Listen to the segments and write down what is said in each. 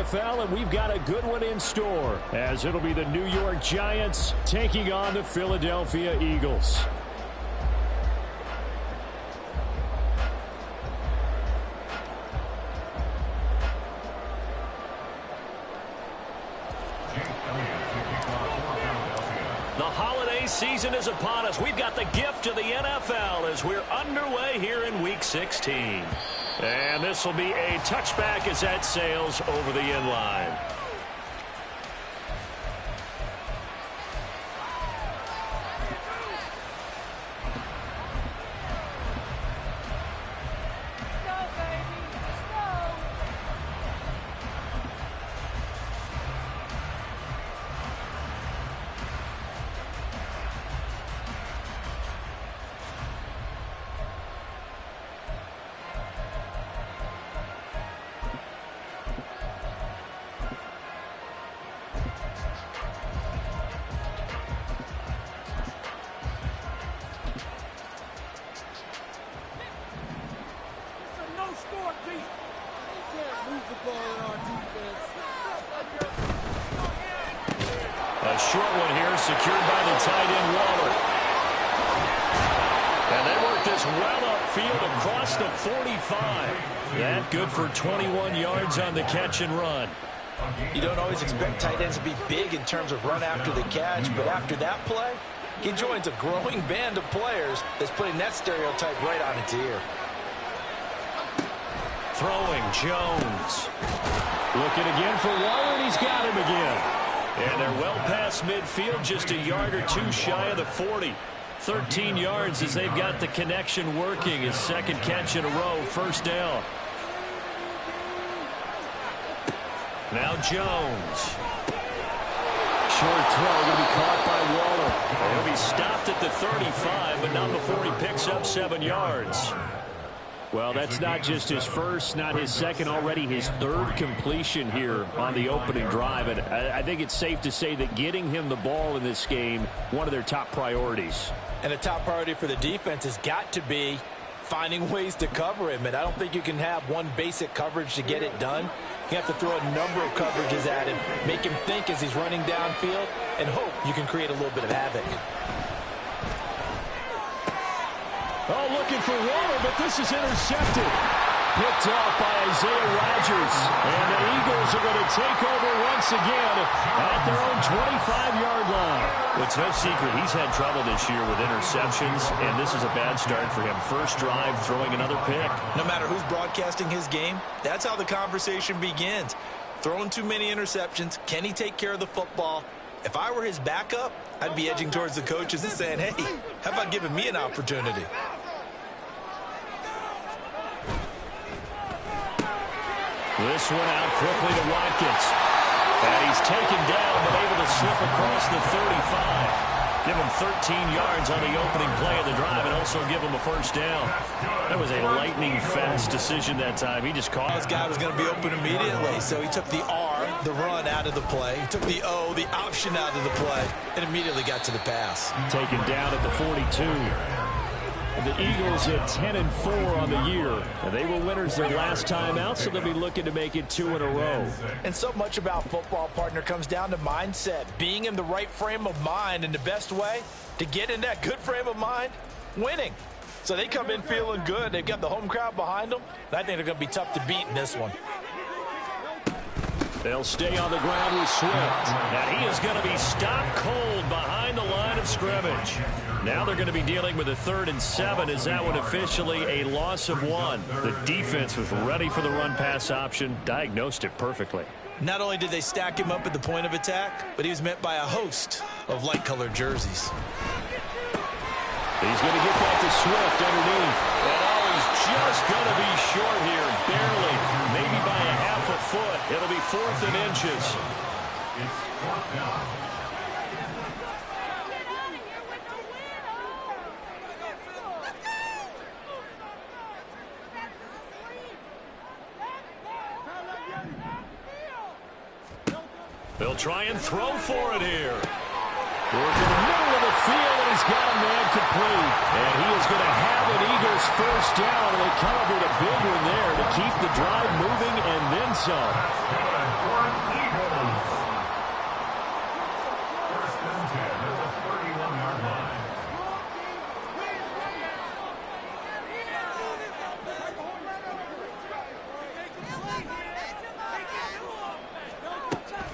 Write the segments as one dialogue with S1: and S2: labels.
S1: NFL, and we've got a good one in store, as it'll be the New York Giants taking on the Philadelphia Eagles. The holiday season is upon us. We've got the gift of the NFL as we're underway here in Week 16. And this will be a touchback as that sails over the end line. A short one here, secured by the tight end, Waller. And they work this well upfield across the 45. That good for 21 yards on the catch and run.
S2: You don't always expect tight ends to be big in terms of run after the catch, but after that play, he joins a growing band of players that's putting that stereotype right on its ear.
S1: Throwing, Jones. Looking again for Waller, and he's got him again. And they're well past midfield, just a yard or two shy of the 40. 13 yards as they've got the connection working. His second catch in a row, first down. Now Jones. Short throw going to be caught by Waller. He'll be stopped at the 35, but not before he picks up 7 yards. Well, that's not just his first, not his second, already his third completion here on the opening drive. And I think it's safe to say that getting him the ball in this game, one of their top priorities.
S2: And a top priority for the defense has got to be finding ways to cover him. And I don't think you can have one basic coverage to get it done. You have to throw a number of coverages at him, make him think as he's running downfield, and hope you can create a little bit of havoc.
S1: Oh, looking for Waller, but this is intercepted. Picked off by Isaiah Rodgers. And the Eagles are going to take over once again at their own 25-yard line. It's no secret he's had trouble this year with interceptions, and this is a bad start for him. First drive, throwing another pick.
S2: No matter who's broadcasting his game, that's how the conversation begins. Throwing too many interceptions. Can he take care of the football? If I were his backup, I'd be edging towards the coaches and saying, hey, how about giving me an opportunity?
S1: This one out quickly to Watkins. And he's taken down, but able to slip across the 35. Give him 13 yards on the opening play of the drive and also give him a first down. That was a lightning-fast decision that time. He just caught.
S2: This guy was going to be open immediately, so he took the R, the run, out of the play. He took the O, the option, out of the play, and immediately got to the pass.
S1: Taken down at the 42. And the Eagles at 10-4 on the year. And they were winners their last time out, so they'll be looking to make it 2 in a row.
S2: And so much about football, partner, comes down to mindset. Being in the right frame of mind, and the best way to get in that good frame of mind, winning. So they come in feeling good. They've got the home crowd behind them. And I think they're going to be tough to beat in this one.
S1: They'll stay on the ground with Swift. And he is going to be stopped cold behind the line of scrimmage. Now they're going to be dealing with a 3rd and 7 as that one officially a loss of 1. The defense was ready for the run-pass option, diagnosed it perfectly.
S2: Not only did they stack him up at the point of attack, but he was met by a host of light-colored jerseys.
S1: He's going to get that to Swift underneath. And he's just going to be short here, barely, maybe by a half a foot. It'll be 4th and inches. It's 4th down. They'll try and throw for it here. Working the middle of the field, and he's got a man complete. And he is going to have an Eagles first down. And they celebrate a big one there to keep the drive moving and then some.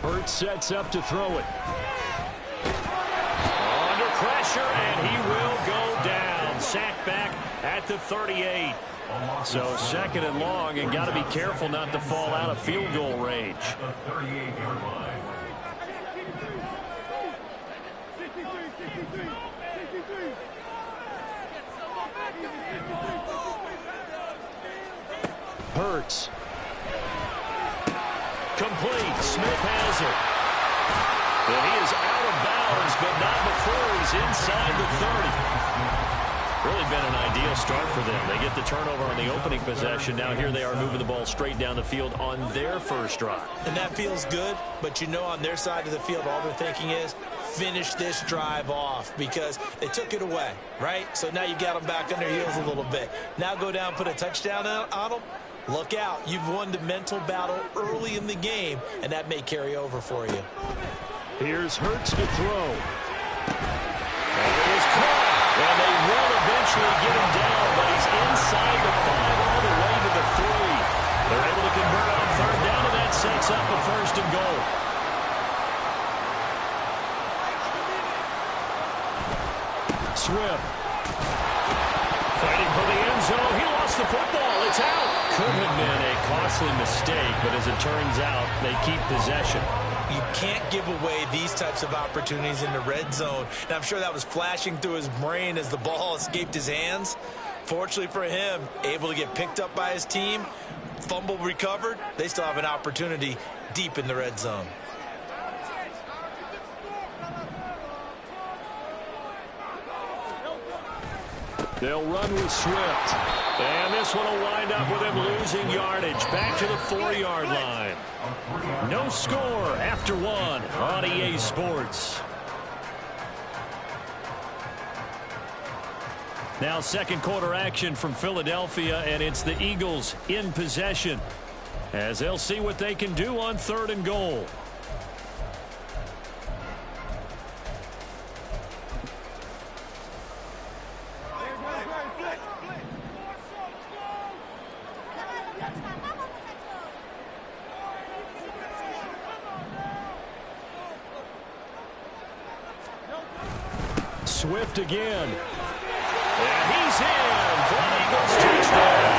S1: Hurts sets up to throw it. Under pressure, and he will go down. Sacked back at the 38. So 2nd and long, and got to be careful not to fall out of field goal range. Hurts. Complete. Smith has it. And he is out of bounds, but not before he's inside the 30. Really been an ideal start for them. They get the turnover on the opening possession. Now here they are moving the ball straight down the field on their first drive.
S2: And that feels good, but you know on their side of the field all they're thinking is finish this drive off because they took it away, right? So now you've got them back on their heels a little bit. Now go down, put a touchdown on them. Look out. You've won the mental battle early in the game, and that may carry over for you.
S1: Here's Hurts to throw. And it is caught. And they will eventually get him down, but he's inside the 5 all the way to the 3. They're able to convert on 3rd down, and that sets up a 1st and goal. Swift. Fighting for the end zone. He lost the football. It's out. Could have been a costly mistake, but as it turns out, they keep possession.
S2: You can't give away these types of opportunities in the red zone. And I'm sure that was flashing through his brain as the ball escaped his hands. Fortunately for him, able to get picked up by his team, fumble recovered. They still have an opportunity deep in the red zone.
S1: They'll run with Swift. And this one will wind up with him losing yardage. Back to the 4-yard line. No score after 1 on EA Sports. Now 2nd quarter action from Philadelphia, and it's the Eagles in possession as they'll see what they can do on 3rd and goal. Swift again. And he's in for an Eagles touchdown.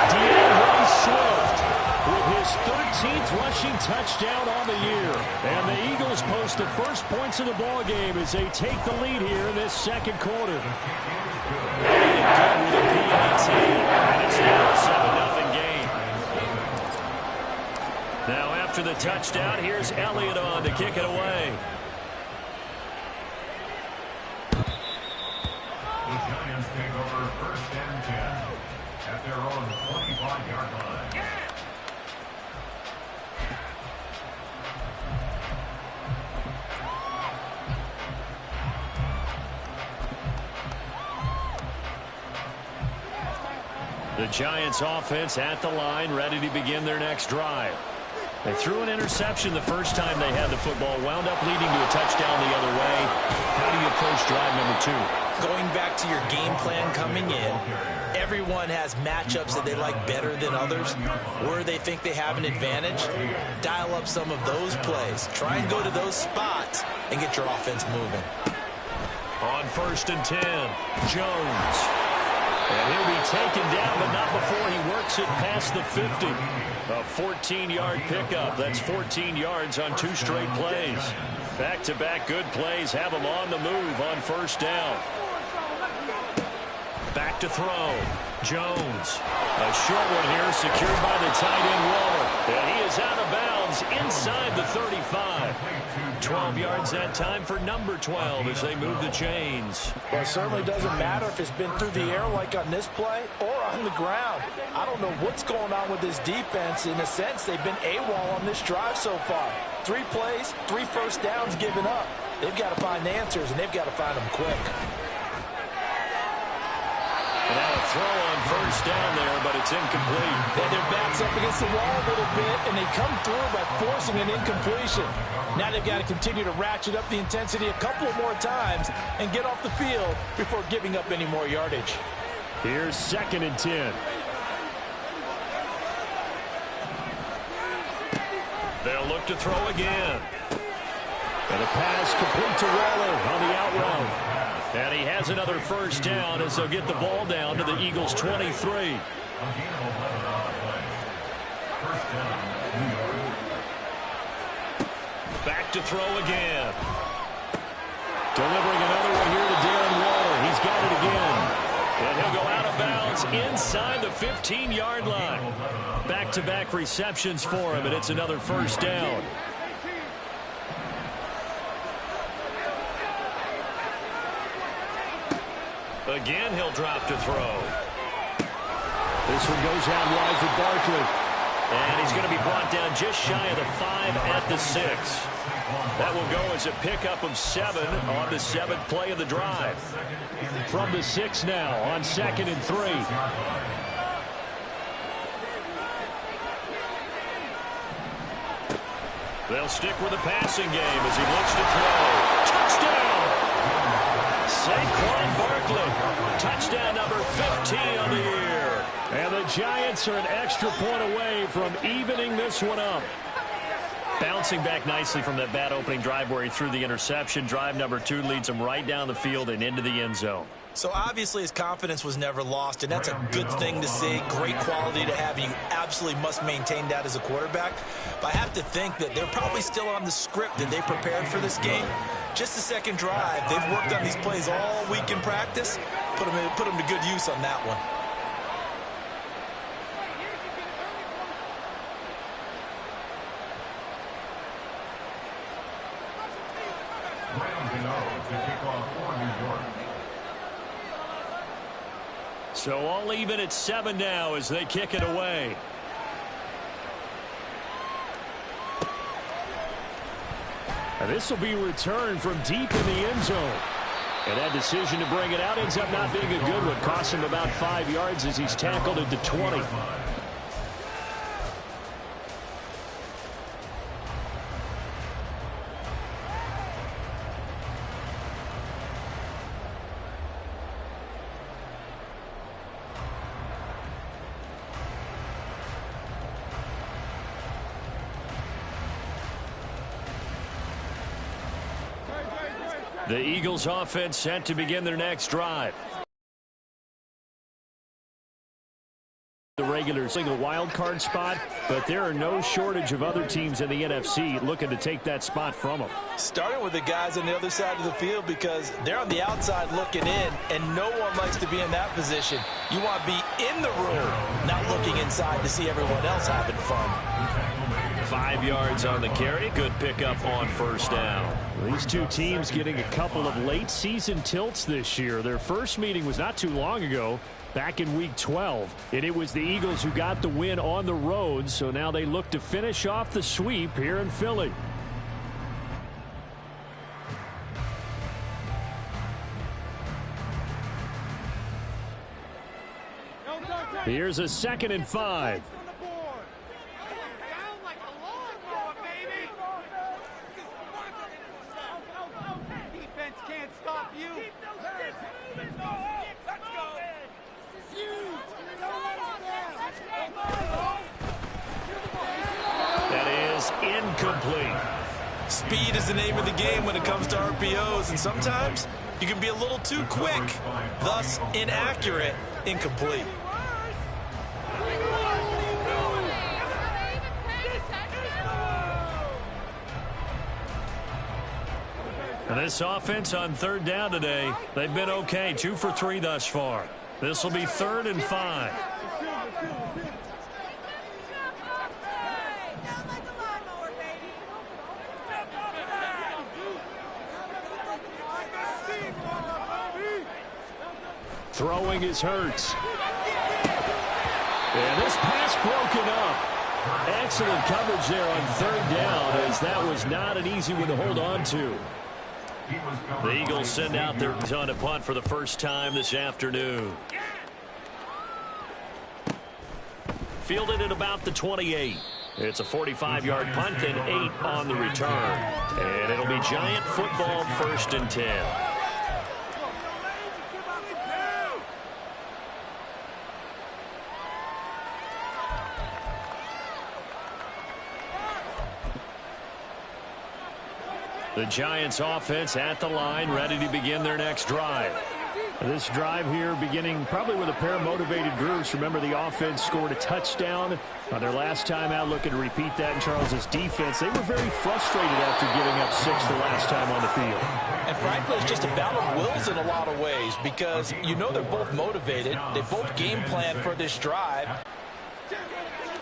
S1: DeAndre Swift with his 13th rushing touchdown on the year. And the Eagles post the first points of the ball game as they take the lead here in this 2nd quarter. And good with a PAT. And it's now a 7-0 game. Now after the touchdown, here's Elliott on to kick it away.
S3: Take over 1st and 10 at their own 25-yard line.
S1: The Giants offense at the line, ready to begin their next drive. They threw an interception the first time they had the football, wound up leading to a touchdown the other way. How do you approach drive number 2?
S2: Going back to your game plan coming in, everyone has matchups that they like better than others. Where they think they have an advantage, dial up some of those plays. Try and go to those spots and get your offense moving.
S1: On 1st and 10, Jones. And he'll be taken down, but not before he works it past the 50. A 14-yard pickup. That's 14 yards on 2 straight plays. Back-to-back good plays have him on the move on 1st down. Back to throw. Jones. A short one here secured by the tight end Waller. And he is out of bounds inside the 35. 12 yards that time for number 12 as they move the chains.
S2: Well, it certainly doesn't matter if it's been through the air like on this play or on the ground. I don't know what's going on with this defense. In a sense, they've been AWOL on this drive so far. 3 plays, 3 first downs given up. They've got to find answers, and they've got to find them quick.
S1: And now a throw on 1st down there, but it's incomplete.
S2: And their back's up against the wall a little bit, and they come through by forcing an incompletion. Now they've got to continue to ratchet up the intensity a couple of more times and get off the field before giving up any more yardage.
S1: Here's 2nd and 10. They'll look to throw again. And a pass complete to Waller on the out route. And he has another first down as they'll get the ball down to the Eagles' 23. Back to throw again. Delivering another one here to Darren Waller. He's got it again. And he'll go out of bounds inside the 15-yard line. Back-to-back receptions for him, and it's another first down. Again, he'll drop to throw. This one goes out wide for Barkley. And he's going to be brought down just shy of the 5 at the 6. That will go as a pickup of 7 on the 7th play of the drive. From the 6 now on 2nd and 3. They'll stick with the passing game as he looks to throw. Touchdown! Saquon Barkley. Touchdown number 15 on the year. And the Giants are an extra point away from evening this one up. Bouncing back nicely from that bad opening drive where he threw the interception. Drive number 2 leads him right down the field and into the end zone.
S2: So obviously his confidence was never lost, and that's a good thing to see. Great quality to have, and you absolutely must maintain that as a quarterback. But I have to think that they're probably still on the script that they prepared for this game. Just the second drive. They've worked on these plays all week in practice. Put them to good use on that one.
S1: So all even at 7 now as they kick it away. And this will be returned from deep in the end zone. And that decision to bring it out ends up not being a good one. Costs him about 5 yards as he's tackled at the 20. The Eagles offense set to begin their next drive. The regular single wild card spot, but there are no shortage of other teams in the NFC looking to take that spot from them.
S2: Starting with the guys on the other side of the field because they're on the outside looking in, and no one likes to be in that position. You want to be in the room, not looking inside to see everyone else having fun.
S1: 5 yards on the carry. Good pickup on first down. These two teams getting a couple of late season tilts this year. Their first meeting was not too long ago, back in week 12. And it was the Eagles who got the win on the road. So now they look to finish off the sweep here in Philly. Here's a 2nd and 5. Incomplete.
S2: Speed is the name of the game when it comes to RPOs, and sometimes you can be a little too quick, thus inaccurate, incomplete.
S1: And this offense on 3rd down today, they've been okay, 2 for 3 thus far. This will be 3rd and 5. Throwing is Hurts. And this pass broken up. Excellent coverage there on 3rd down, as that was not an easy one to hold on to. The Eagles send out their on a punt for the first time this afternoon. Fielded at about the 28. It's a 45-yard punt and 8 on the return. And it'll be Giant football, 1st and 10. The Giants offense at the line, ready to begin their next drive. This drive here beginning probably with a pair of motivated groups. Remember, the offense scored a touchdown on their last time out, looking to repeat that in Charles's defense. They were very frustrated after giving up 6 the last time on the field. And
S2: frankly, it's just a battle of wills in a lot of ways because you know they're both motivated. They both game plan for this drive.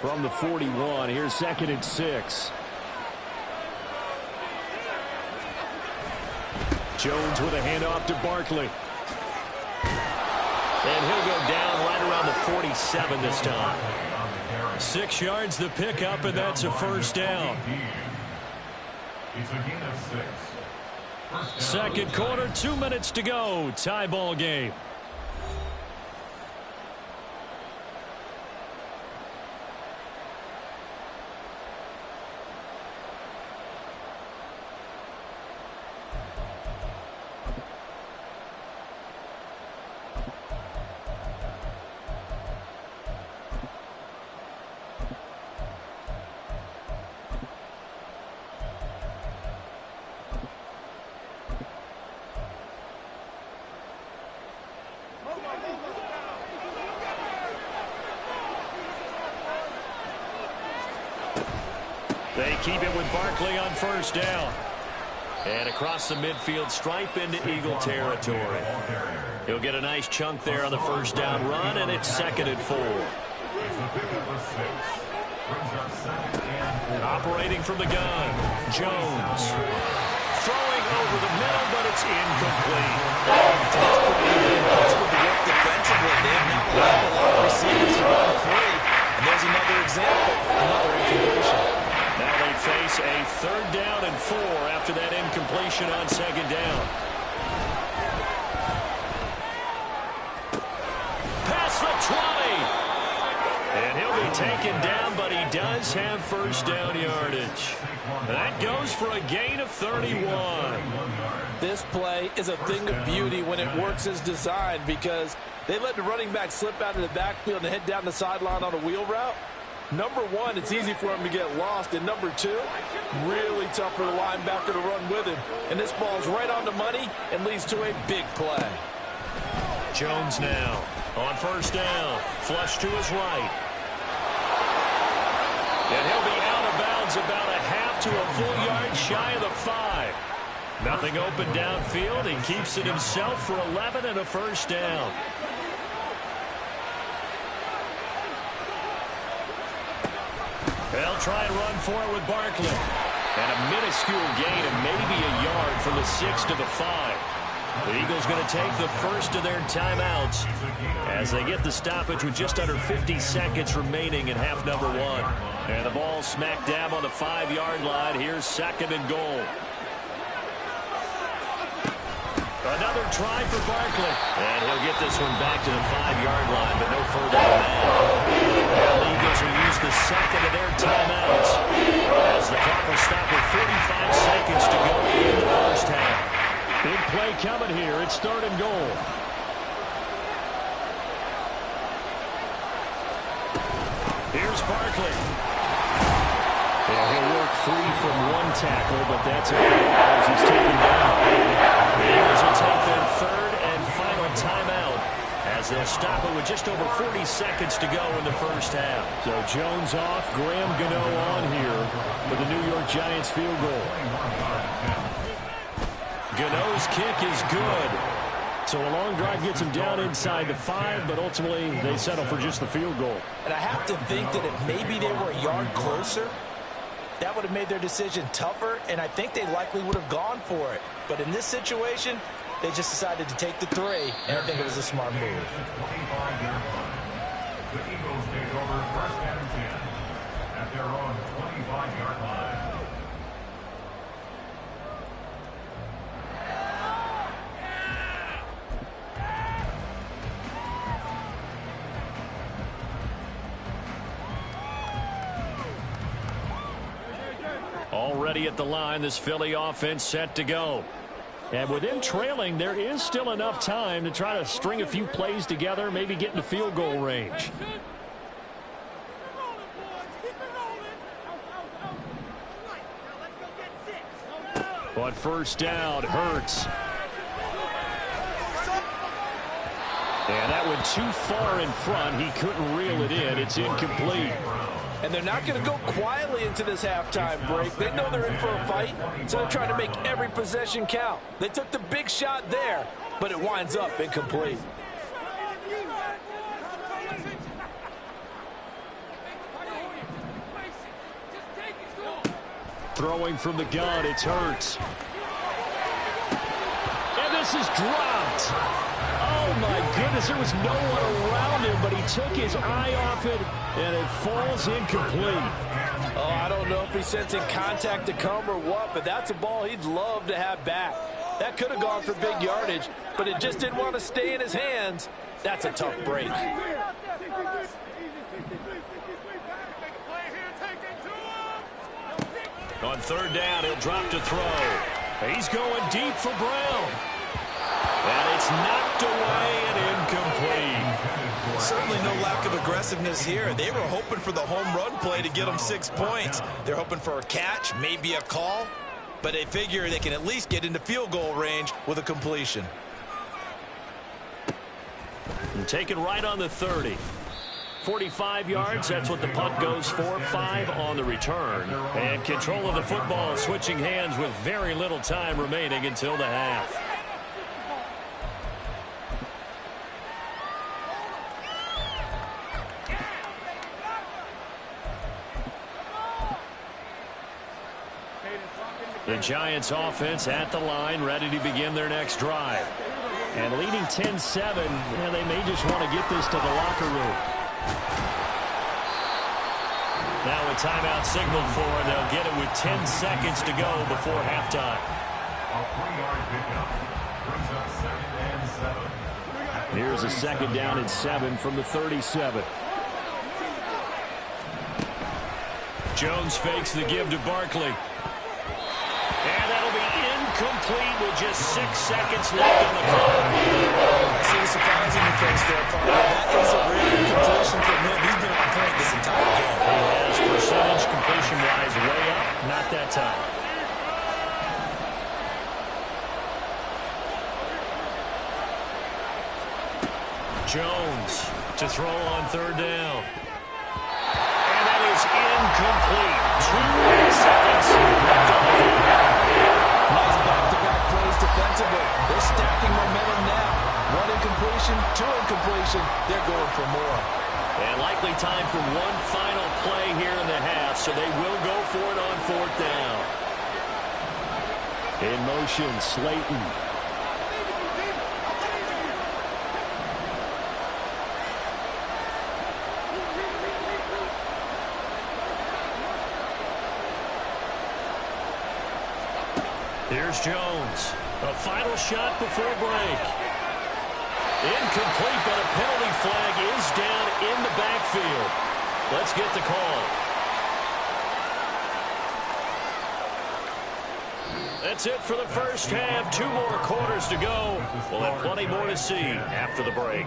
S1: From the 41, here's 2nd and 6. Jones with a handoff to Barkley. And he'll go down right around the 47 this time. 6 yards the pickup, and that's a first down.
S3: It's a gain of 6.
S1: Second quarter, 2 minutes to go. Tie ball game. They keep it with Barkley on first down. And across the midfield stripe into Eagle territory. He'll get a nice chunk there on the first down run, and it's 2nd and 4. Operating from the gun, Jones. Throwing over the middle, but it's incomplete.
S2: That's what the work defensively. They have not allowed a lot of receivers to run free. And there's another example, another incompletion.
S1: Now they face a 3rd down and 4 after that incompletion on 2nd down. Past the 20. And he'll be taken down, but he does have first down yardage. That goes for a gain of 31.
S2: This play is a thing of beauty when it works as designed because they let the running back slip out of the backfield and head down the sideline on a wheel route. Number one, it's easy for him to get lost. And number two, really tough for the linebacker to run with him. And this ball's right on the money and leads to a big play.
S1: Jones now on first down. Flush to his right. And he'll be out of bounds about a half to a full yard shy of the 5. Nothing open downfield. He keeps it himself for 11 and a first down. They'll try and run for it with Barkley. And a minuscule gain of maybe a yard from the 6 to the 5. The Eagles going to take the first of their timeouts as they get the stoppage with just under 50 seconds remaining in half number 1. And the ball smack dab on the 5-yard line. Here's 2nd and goal. Another try for Barkley. And he'll get this one back to the 5-yard line, but no further than that. Well, the Eagles will use the second of their timeouts as the clock will stop with 45 seconds to go in the first half. Big play coming here. It's 3rd and goal. Here's Barkley. Yeah, he'll work free from one tackle, but that's it as he's taken down. The Eagles will take their 3rd and final timeout as they'll stop it with just over 40 seconds to go in the first half. So Jones off, Graham Gano on here for the New York Giants field goal. Gano's kick is good. So a long drive gets him down inside the 5, but ultimately they settle for just the field goal.
S2: And I have to think that if maybe they were a yard closer, that would have made their decision tougher, and I think they likely would have gone for it. But in this situation, they just decided to take the 3, and I think it was a smart move.
S3: The Eagles take over 1st and 10 at their own 25-yard line.
S1: Already at the line, this Philly offense set to go. And with them trailing, there is still enough time to try to string a few plays together, maybe get into field goal range. On first down, Hurts. And that went too far in front. He couldn't reel it in. It's incomplete.
S2: And they're not going to go quietly into this halftime break. They know they're in for a fight, so they're trying to make every possession count. They took the big shot there, but it winds up incomplete.
S1: Throwing from the gun, it's Hurts. And this is dropped. Oh, my goodness, there was no one around him, but he took his eye off it, and it falls incomplete.
S2: Oh, I don't know if he's sensing contact to come or what, but that's a ball he'd love to have back. That could have gone for big yardage, but it just didn't want to stay in his hands. That's a tough break.
S1: On third down, he'll drop to throw. He's going deep for Brown. And it's knocked away and incomplete.
S4: Certainly no lack of aggressiveness here. They were hoping for the home run play to get them 6 points. They're hoping for a catch, maybe a call, but they figure they can at least get into field goal range with a completion.
S1: And taken right on the 30. 45 yards, that's what the punt goes for. 5 on the return. And control of the football switching hands with very little time remaining until the half. The Giants offense at the line, ready to begin their next drive. And leading 10-7, they may just want to get this to the locker room. Now a timeout signaled for, and they'll get it with 10 seconds to go before halftime.
S3: A 3-yard pickup brings up 2nd and 7.
S1: Here's a 2nd down and 7 from the 37. Jones fakes the give to Barkley. And that'll be incomplete with just 6 seconds left on the clock.
S4: I see the surprise in your face there, partner. That is a real incompletion from him. He's been on point this entire game.
S1: He has percentage completion-wise way up, not that time. Jones to throw on third down. And that is incomplete. 2 seconds left on the clock.
S2: Nice back-to-back plays defensively. They're stacking momentum now. 1 incompletion, 2 incompletion. They're going for more.
S1: And likely time for one final play here in the half, so they will go for it on 4th down. In motion, Slayton. Here's Jones. A final shot before break. Incomplete, but a penalty flag is down in the backfield. Let's get the call. That's it for the first half. 2 more quarters to go. We'll have plenty more to see after the break.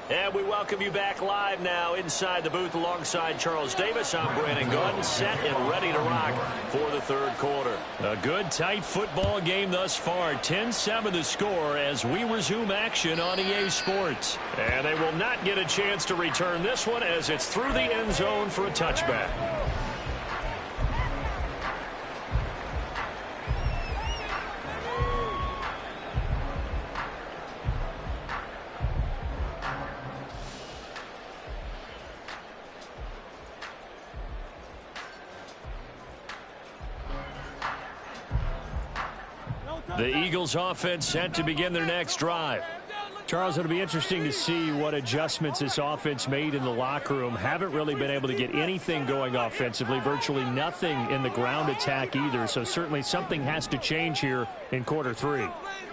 S1: And we welcome you back live now inside the booth alongside Charles Davis. I'm Brandon Gunn, set and ready to rock for the 3rd quarter. A good, tight football game thus far. 10-7 the score as we resume action on EA Sports. And they will not get a chance to return this one as it's through the end zone for a touchback. The Eagles offense set to begin their next drive. Charles, it'll be interesting to see what adjustments this offense made in the locker room. Haven't really been able to get anything going offensively, virtually nothing in the ground attack either. So certainly something has to change here in quarter 3.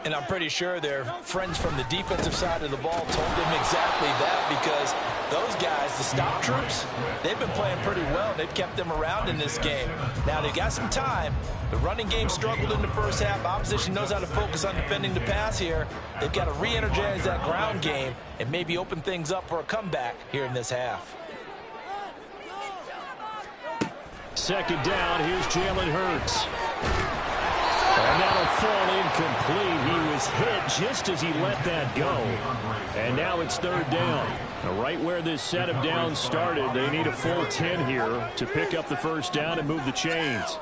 S2: And I'm pretty sure their friends from the defensive side of the ball told them exactly that, because those guys, the stop troops, they've been playing pretty well. They've kept them around in this game. Now they've got some time. The running game struggled in the first half. Opposition knows how to focus on defending the pass here. They've got to re-energize that ground game and maybe open things up for a comeback here in this half.
S1: Second down, here's Jalen Hurts. And that'll fall incomplete. He was hit just as he let that go. And now it's third down. Now, right where this set of downs started, they need a full 10 here to pick up the first down and move the chains.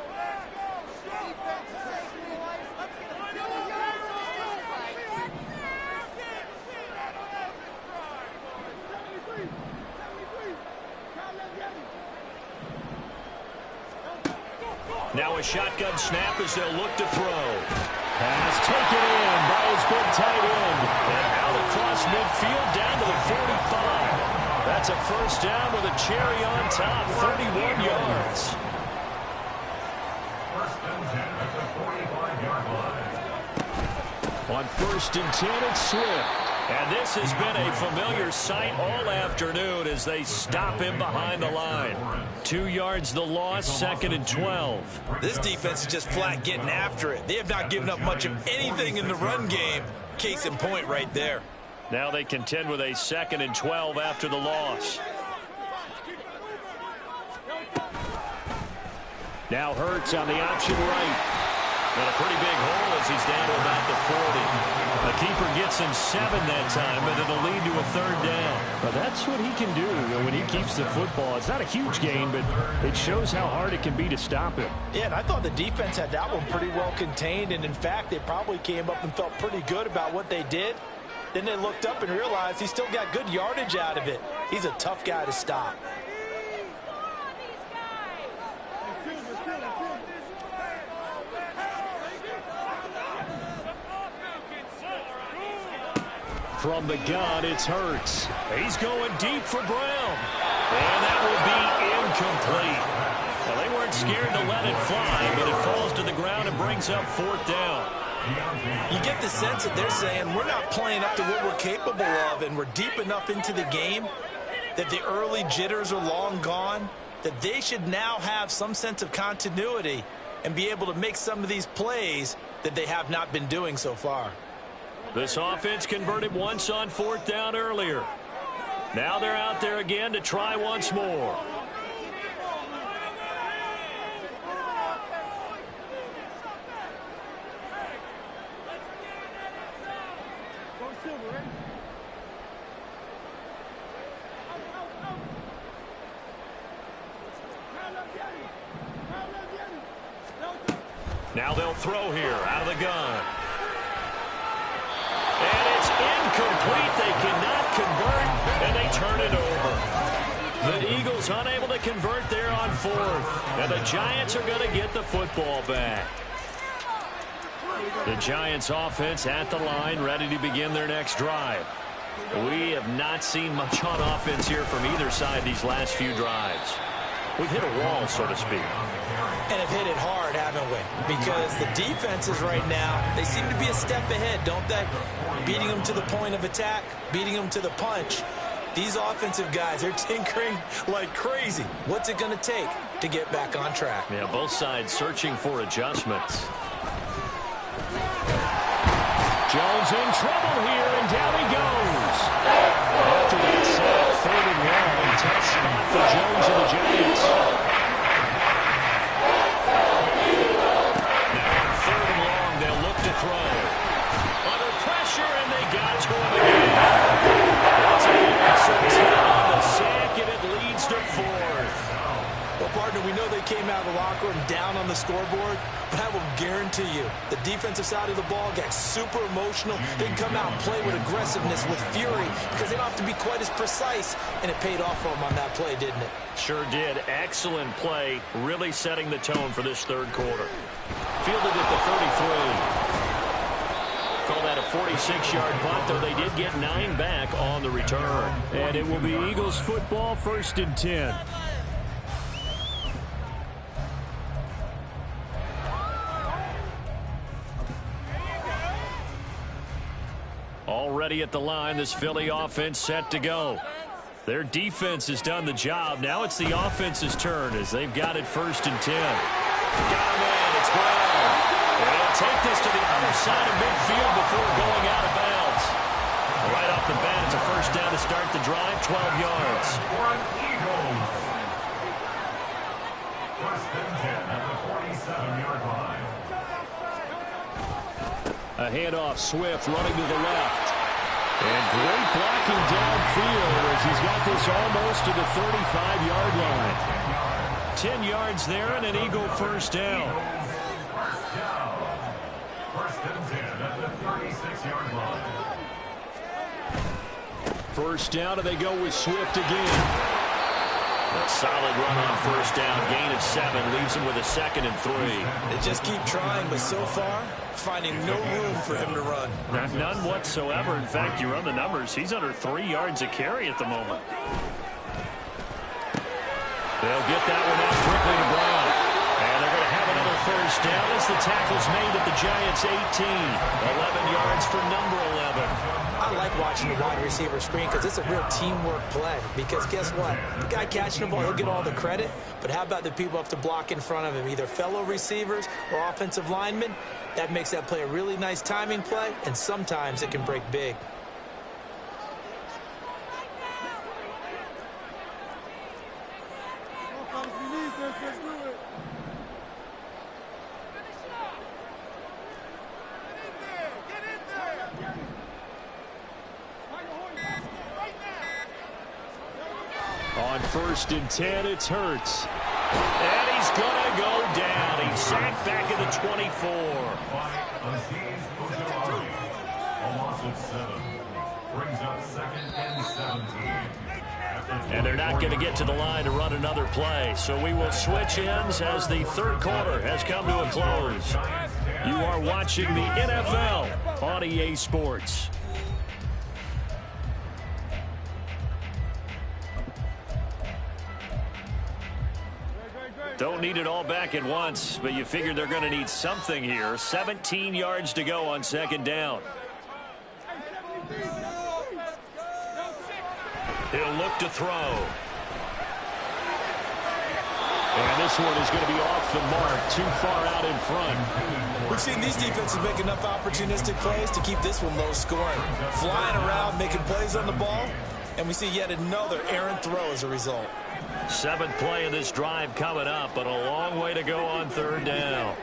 S1: Now a shotgun snap as they'll look to throw. Pass taken in by his big tight end. And out across midfield down to the 45. That's a first down with a cherry on top, 31 yards.
S3: First and 10 at the 45-yard line.
S1: On first and 10, it's Swift. And this has been a familiar sight all afternoon as they stop him behind the line. 2 yards the loss, second and 12.
S4: This defense is just flat getting after it. They have not given up much of anything in the run game. Case in point right there.
S1: Now they contend with a second and 12 after the loss. Now Hurts on the option right. And a pretty big hole as he's down to about the 40. The keeper gets him 7 that time, but it'll lead to a third down. Well, that's what he can do when he keeps the football. It's not a huge gain, but it shows how hard it can be to stop him.
S2: Yeah, and I thought the defense had that one pretty well contained, and in fact, they probably came up and felt pretty good about what they did. Then they looked up and realized he still got good yardage out of it. He's a tough guy to stop.
S1: From the gun, it's Hurts. He's going deep for Brown. And that will be incomplete. Well, they weren't scared to let it fly, but it falls to the ground and brings up fourth down.
S4: You get the sense that they're saying we're not playing up to what we're capable of, and we're deep enough into the game that the early jitters are long gone, that they should now have some sense of continuity and be able to make some of these plays that they have not been doing so far.
S1: This offense converted once on fourth down earlier. Now they're out there again to try once more. Now they'll throw here out of the gun. And it's incomplete. They cannot convert, and they turn it over. The Eagles unable to convert there on fourth. And the Giants are going to get the football back. The Giants offense at the line, ready to begin their next drive. We have not seen much on offense here from either side these last few drives. We've hit a wall, so to speak.
S2: And have hit it hard, haven't we? Because the defenses right now, they seem to be a step ahead, don't they? Beating them to the point of attack, beating them to the punch. These offensive guys, they're tinkering like crazy. What's it going to take to get back on track?
S1: Yeah, both sides searching for adjustments. Jones in trouble here, and down he goes. After that sack, third and long, tough spot for Jones and the Giants. Now on third and long, they'll look to throw. Under pressure, and they got to him again. That's a good on the sack, and it leads to fourth.
S2: Well, partner, we know they came out of the locker room down on the scoreboard, but I will guarantee you the defensive side of the ball got super emotional. They can come out and play with aggressiveness, with fury, because they don't have to be quite as precise, and it paid off for them on that play, didn't it?
S1: Sure did. Excellent play, really setting the tone for this third quarter. Fielded at the 33. call that a 46-yard punt, though they did get 9 back on the return. And it will be Eagles football, 1st and 10. Already at the line, this Philly offense set to go. Their defense has done the job. Now it's the offense's turn as they've got it 1st and 10. Got him in. It's Brown. And they'll take this to the other side of midfield before going out of bounds. Right off the bat, it's a 1st down to start the drive, 12 yards.
S3: Eagles. 1st and 10 at the 47-yard line.
S1: A handoff, Swift running to the left. And great blocking downfield as he's got this almost to the 35-yard line. 10 yards there and an Eagle 1st down.
S3: 1st and 10 at the 36-yard line.
S1: 1st down, and they go with Swift again. A solid run on 1st down, gain of 7, leaves him with a 2nd and 3.
S4: They just keep trying, but so far, finding no room for him to run.
S1: None whatsoever. In fact, you run the numbers, he's under 3 yards a carry at the moment. They'll get that one out quickly to Brown. And they're going to have another 1st down as the tackle's made at the Giants' 18. 11 yards for number 11.
S2: I like watching the wide receiver screen because it's a real teamwork play. Because guess what? The guy catching the ball, he'll get all the credit. But how about the people up to block in front of him, either fellow receivers or offensive linemen? That makes that play a really nice timing play, and sometimes it can break big.
S1: On 1st and 10, it's Hurts. And he's going to go down. He's sacked back at the 24.
S3: Almost at 7. Brings up 2nd and 17.
S1: And they're not going to get to the line to run another play. So we will switch ends as the 3rd quarter has come to a close. You are watching the NFL on EA Sports. Don't need it all back at once, but you figure they're going to need something here. 17 yards to go on 2nd down. He'll look to throw. And this one is going to be off the mark, too far out in front.
S4: We've seen these defenses make enough opportunistic plays to keep this one low scoring. Flying around, making plays on the ball, and we see yet another errant throw as a result.
S1: 7th play of this drive coming up, but a long way to go on 3rd down.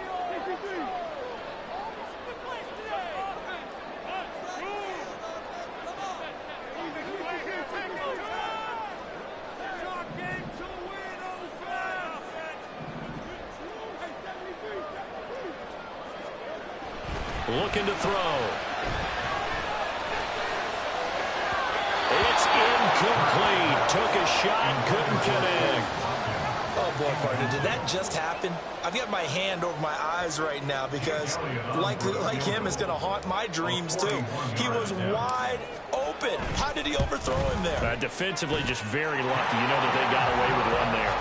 S1: Looking to throw. It's incomplete. Took a shot, couldn't connect.
S4: Oh, boy, partner, did that just happen? I've got my hand over my eyes right now because, like him, it's going to haunt my dreams, too. He was wide open. How did he overthrow him there?
S1: Defensively, just very lucky. You know that they got away with one there.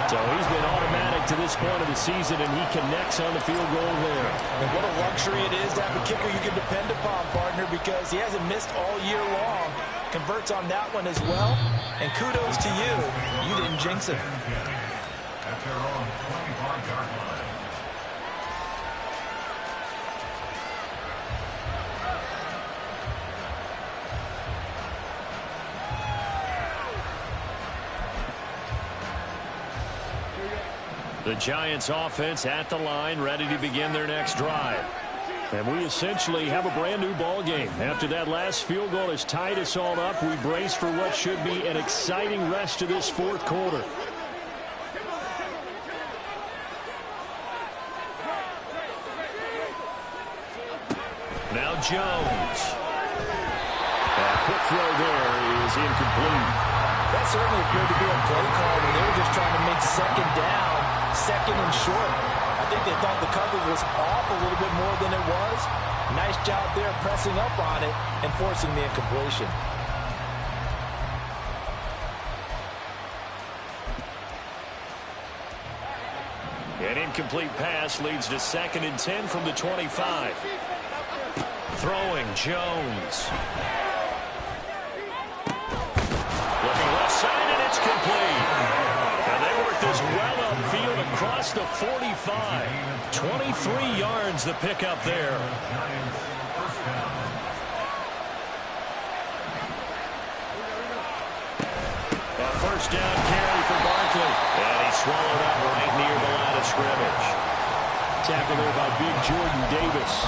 S1: So he's been automatic to this point of the season, and he connects on the field goal there.
S4: And what a luxury it is to have a kicker you can depend upon, partner, because he hasn't missed all year long. Converts on that one as well. And kudos to you. You didn't jinx it.
S3: At their own 25-yard line.
S1: The Giants offense at the line, ready to begin their next drive. And we essentially have a brand new ball game. After that last field goal has tied us all up, we brace for what should be an exciting rest of this 4th quarter. Now Jones. That quick throw there is incomplete.
S2: That certainly appeared to be a play call when they were just trying to make 2nd down, 2nd and short. I think they thought the coverage was off a little bit more than it was. Nice job there pressing up on it and forcing the incompletion.
S1: An incomplete pass leads to 2nd and 10 from the 25. Throwing, Jones. Looking left side, and it's complete. And they work this well upfield across the 45. 23 yards the pickup there. A first down carry for Barkley. And he swallowed up right near the line of scrimmage. Tackle there by Big Jordan Davis.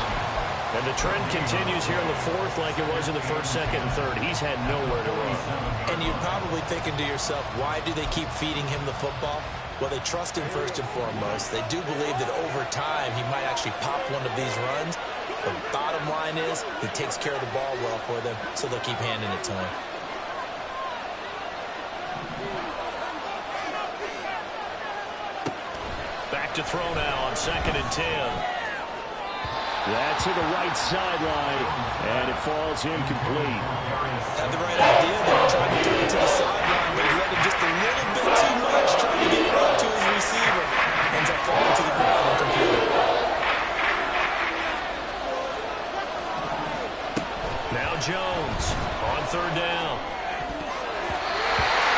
S1: And the trend continues here in the 4th like it was in the 1st, 2nd, and 3rd. He's had nowhere to run.
S2: And you're probably thinking to yourself, why do they keep feeding him the football? Well, they trust him first and foremost. They do believe that over time he might actually pop one of these runs. But bottom line is he takes care of the ball well for them, so they'll keep handing it to him.
S1: Back to throw now on 2nd and 10. That's to the right sideline, and it falls incomplete.
S2: Had the right idea. They were trying to throw it to the sideline, but he let it just a little bit too much, trying to get it out to his receiver. Ends up falling to the ground incomplete.
S1: Now Jones on 3rd down.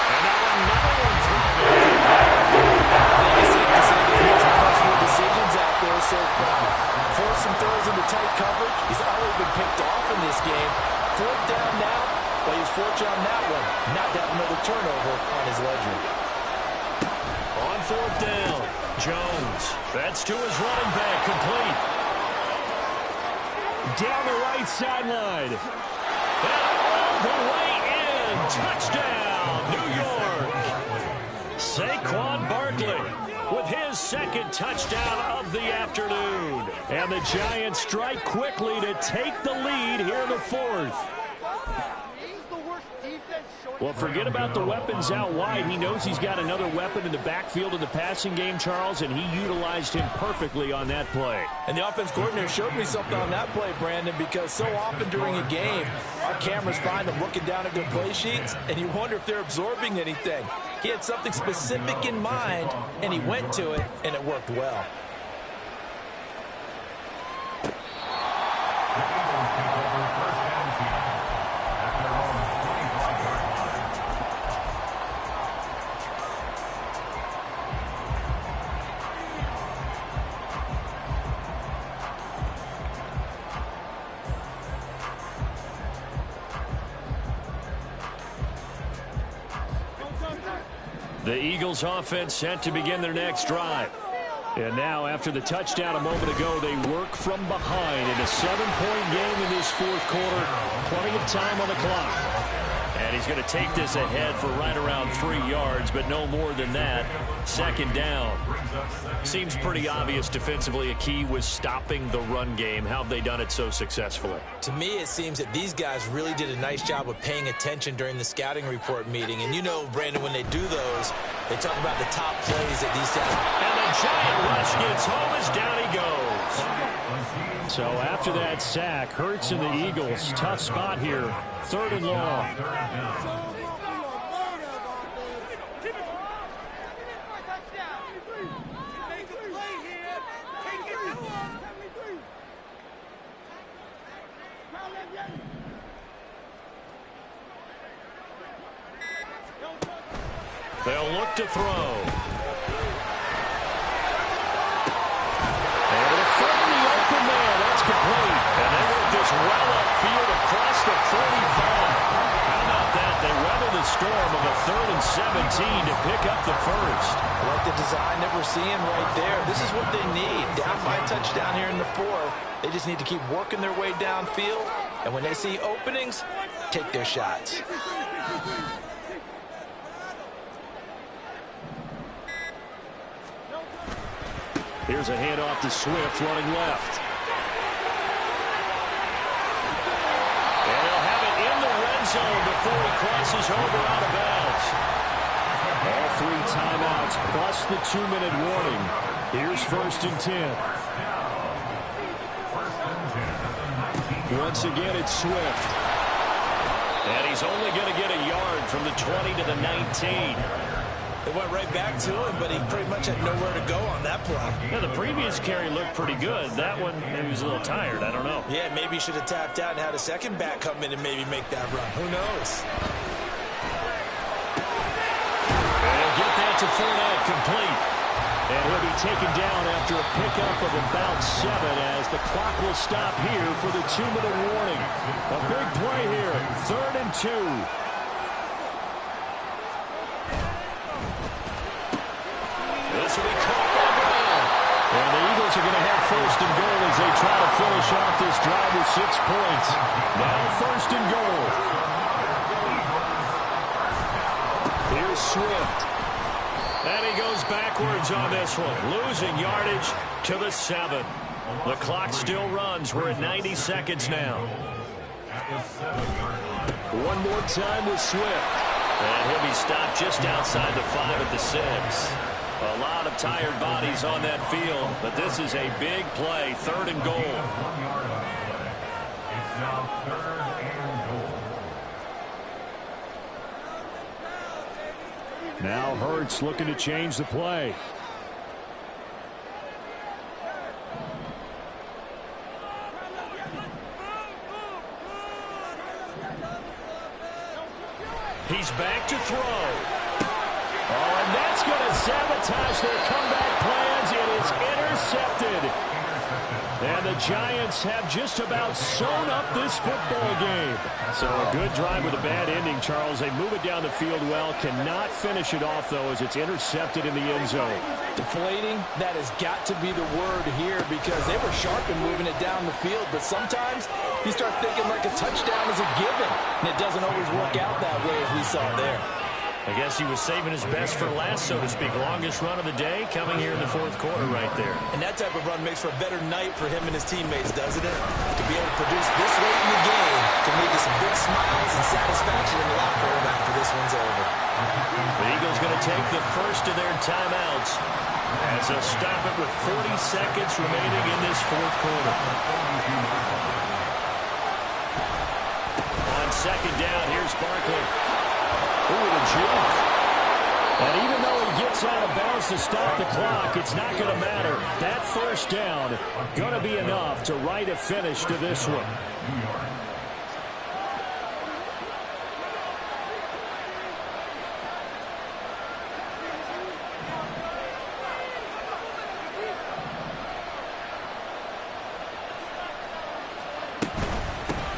S1: And now another one thrown.
S2: I think it's safe to say they've made some questionable decisions out there so far. Forced some throws into tight coverage. He's already been picked off in this game. 4th down now, but he's fortunate on that one not to have another turnover on his ledger.
S1: On 4th down, Jones. That's to his running back, complete. Down the right sideline. And all the way in. Touchdown, New York. Saquon Barkley with his 2nd touchdown of the afternoon. And the Giants strike quickly to take the lead here in the 4th. Well, forget about the weapons out wide. He knows he's got another weapon in the backfield of the passing game, Charles, and he utilized him perfectly on that play.
S2: And the offense coordinator showed me something on that play, Brandon, because so often during a game, our cameras find them looking down at their play sheets, and you wonder if they're absorbing anything. He had something specific in mind, and he went to it, and it worked well.
S1: The Eagles offense set to begin their next drive. And now, after the touchdown a moment ago, they work from behind in a 7-point game in this 4th quarter. Plenty of time on the clock. And he's going to take this ahead for right around 3 yards, but no more than that. 2nd down. Seems pretty obvious defensively a key was stopping the run game. How have they done it so successfully?
S2: To me, it seems that these guys really did a nice job of paying attention during the scouting report meeting. And you know, Brandon, when they do those, they talk about the top plays that these guys...
S1: And the giant rush gets home as down he goes. So after that sack, Hurts and the Eagles, tough spot here. 3rd and long. They'll look to throw. And it'll find the open man. That's complete. And they work this well upfield across the 45. How about that? They weather the storm of a 3rd and 17 to pick up the first.
S2: I like the design that we're seeing right there. This is what they need. Down by a touchdown here in the 4th. They just need to keep working their way downfield. And when they see openings, take their shots.
S1: Here's a handoff to Swift running left. And he'll have it in the red zone before he crosses over out of bounds. All 3 timeouts plus the 2-minute warning. Here's 1st and 10. Once again, it's Swift. And he's only going to get a yard from the 20 to the 19.
S4: It went right back to him, but he pretty much had nowhere to go on that play.
S1: Yeah, the previous carry looked pretty good. That one, maybe he was a little tired. I don't know.
S4: Yeah, maybe he should have tapped out and had a second back come in and maybe make that run. Who knows?
S1: And get that to Fournette, complete. And he'll be taken down after a pickup of about 7 as the clock will stop here for the 2-minute warning. A big play here, 3rd and 2. This will be caught by Brown. And the Eagles are going to have 1st and goal as they try to finish off this drive with 6 points. Now 1st and goal. Here's Swift. And he goes backwards on this one, losing yardage to the 7. The clock still runs. We're at 90 seconds now. One more time with Swift. And he'll be stopped just outside the 5 at the 6. A lot of tired bodies on that field, but this is a big play, 3rd and goal.
S3: 1 yard on the play. It's now 3rd and goal.
S1: Now Hurts looking to change the play. He's back to throw. Oh, and that's going to sabotage their comeback plans. It is intercepted. And the Giants have just about sewn up this football game. So a good drive with a bad ending, Charles. They move it down the field well. Cannot finish it off, though, as it's intercepted in the end zone.
S2: Deflating, that has got to be the word here because they were sharp in moving it down the field. But sometimes you start thinking like a touchdown is a given. And it doesn't always work out that way as we saw there.
S1: I guess he was saving his best for last, so to speak. Longest run of the day coming here in the 4th quarter right there.
S4: And that type of run makes for a better night for him and his teammates, doesn't it? To be able to produce this late in the game can lead to some big smiles and satisfaction in the locker room after this one's over.
S1: The Eagles going to take the first of their timeouts as they'll stop it with 40 seconds remaining in this 4th quarter. On 2nd down, here's Barkley. Ooh, the juke. And even though he gets out of bounds to stop the clock, it's not going to matter. That 1st down going to be enough to write a finish to this one.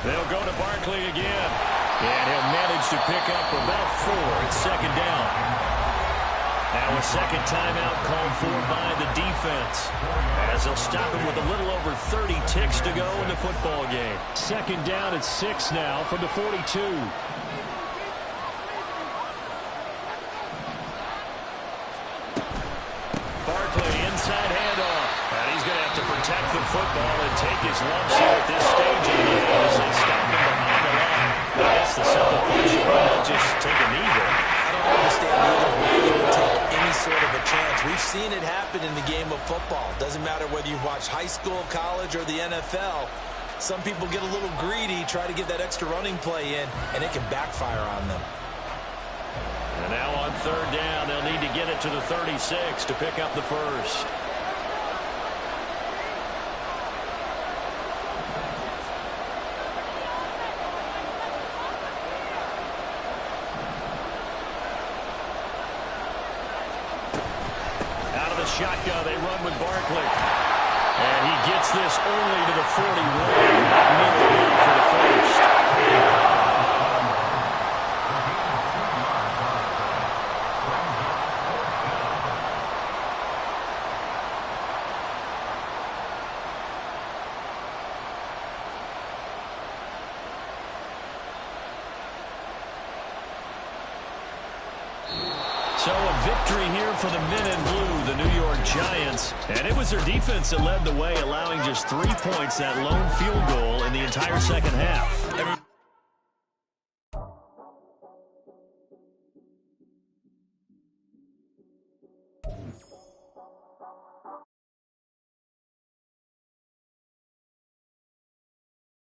S1: They'll go to Barkley again. And he'll manage to pick up about 4. It's 2nd down. Now a second timeout called for by the defense, as they'll stop it with a little over 30 ticks to go in the football game. 2nd down at 6 now from the 42. Barkley inside handoff. And he's going to have to protect the football and take his lumps here at this stage of the game as they stop him behind the line. I guess the simple question, why not just take a knee there?
S4: I don't understand either way you would take any sort of a chance. We've seen it happen in the game of football. Doesn't matter whether you watch high school, college, or the NFL. Some people get a little greedy, try to get that extra running play in, and it can backfire on them.
S1: And now on 3rd down, they'll need to get it to the 36 to pick up the first. Shotgun, they run with Barkley. And he gets this only to the 41. Not nearly enough for the first. So a victory here for the men in blue, the New York Giants. And it was their defense that led the way, allowing just 3 points, that lone field goal in the entire second half.
S4: And